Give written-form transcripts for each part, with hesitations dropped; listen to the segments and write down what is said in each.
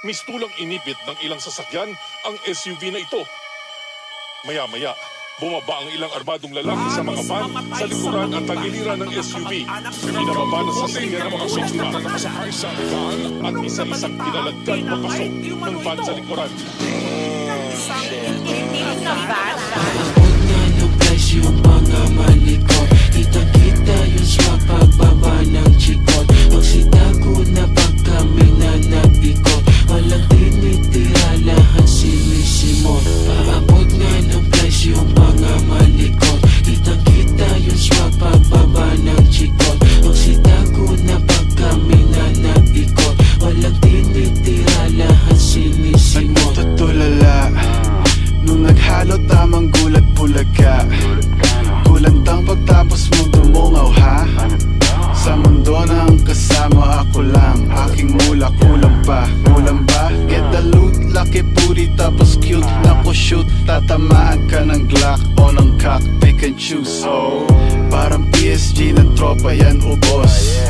mistulang inipit ng ilang sasakyan ang SUV na ito. Maya-maya, bumaba ang ilang armadong lalaki sa mga van sa likuran at tagiliran ng SUV. Pinababa na sa linya ng mga biktima na nakasakay sa van at isa-isang pinaladkad papasok ng van sa likuran. Yung mga malikot, kitang-kita yung swag pagbaba ng chikot. Magsitago na pag kami na nag-ikot, walang tinitira, lahat sinisimot. Paabot nga ng price yung mga malikot, kitang-kita yung swag pagbaba ng chikot. Magsitago na pag kami na nag-ikot, walang tinitira, lahat sinisimot. Nagtutulala nung naghalo tamang gulat bulaga. Kulantang pagtapos mo dumungaw ha. Sa mundo ng kasama ako lang. Aking mula kulang pa. Kulang ba? Get the loot, laki puri tapos cute na ko shoot. Tatamaan ka ng Glock o ng cock, pick and choose. Parang PSG ng tropa yan ubos.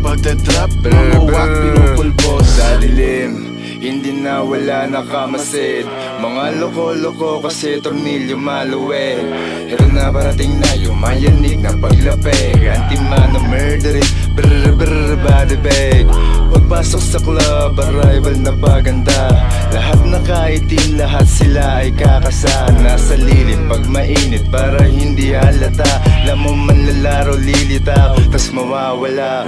Pagdadrop, mga wak pinupulbos. Sa dilim, hindi na wala nakamasid. Mga loko-loko kasi tornilyo maluwed. Ito na parating na yung mayanig na paglapeg. Anti-mano murderin, brr brr body bag. Pagpasok sa club, arrival na paganda. Lahat nakaitim, lahat sila ay kakasa. Nasa lilim pag mainit para hindi halata. Lamang manlalaro lilitaw, tas mawawala.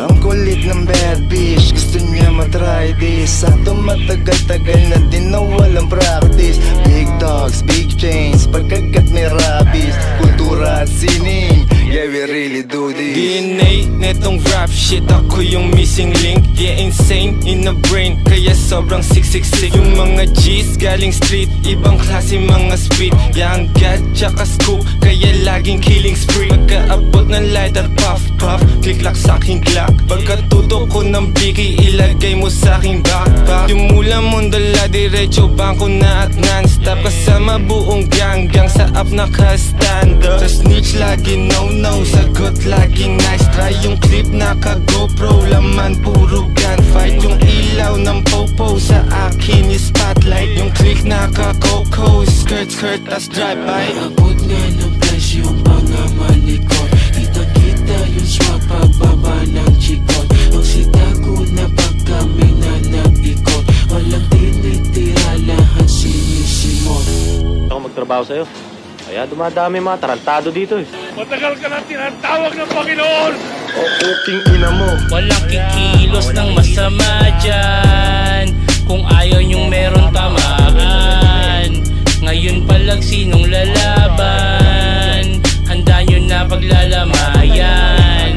Ang kulit ng bad bitch, gusto niya matry this. Sakto matagal-tagal na din na walang practice. Big dogs, big chains, pagkagat may rabies. Kultura at sining, yeah we really do this. DNA netong rap shit, ako yung missing link. Yeah, insane in the brain, kaya sobrang 666. Yung mga G's galing street, ibang klase mga speed. Young God, tsaka scoop, kaya laging killing spree. Pagkaabot ng lighter, puff puff, click-lock sa aking Glock. Pagkatutok ko ng biki, ilagay mo sa aking backpack. Yung mula mong dala, diretso bangko na at non-stop. Kasama buong gang sa up naka-stand up. Sa snitch lagi no-no, sagot laging nice try. Yung clip naka-GoPro, laman puro gunfight. Yung ilaw ng popo sa akin yung spotlight. Yung click naka-coco, skirt tas drive-by. Paabot nga ng price yung mga malikot, kitang-kita yung swag pagbaba ng chikot. Magsitago na pag kami na nag-ikot, walang tinitira, lahat sinisimot. Ako magtrabaho sa'yo, kaya dumadami mga tarantado dito eh. Matagal ka na tinatawag ng Panginoon! O puking ina mo, walang kikilos ng masama dyan. Kung ayaw nyong meron tamaan, ngayon palag sinong lalaban? Handa nyo na paglalamayan.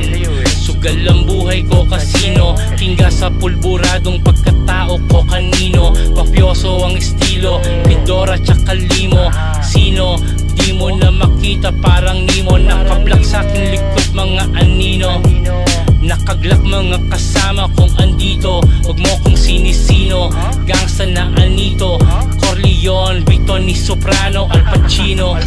Sugal ang buhay ko kasino, tingga sa pulburadong pagkatao ko kanino. Mafioso ang estilo, Pidora tsaka limo. Sino? Di mo na makita parang Nemo. Nakablak sa aking likod mga anino. Nakaglak mga kasama kong andito. Huwag mo kong sinisino, gangsta na anito. Corleone, Vito ni Soprano, Al Pacino.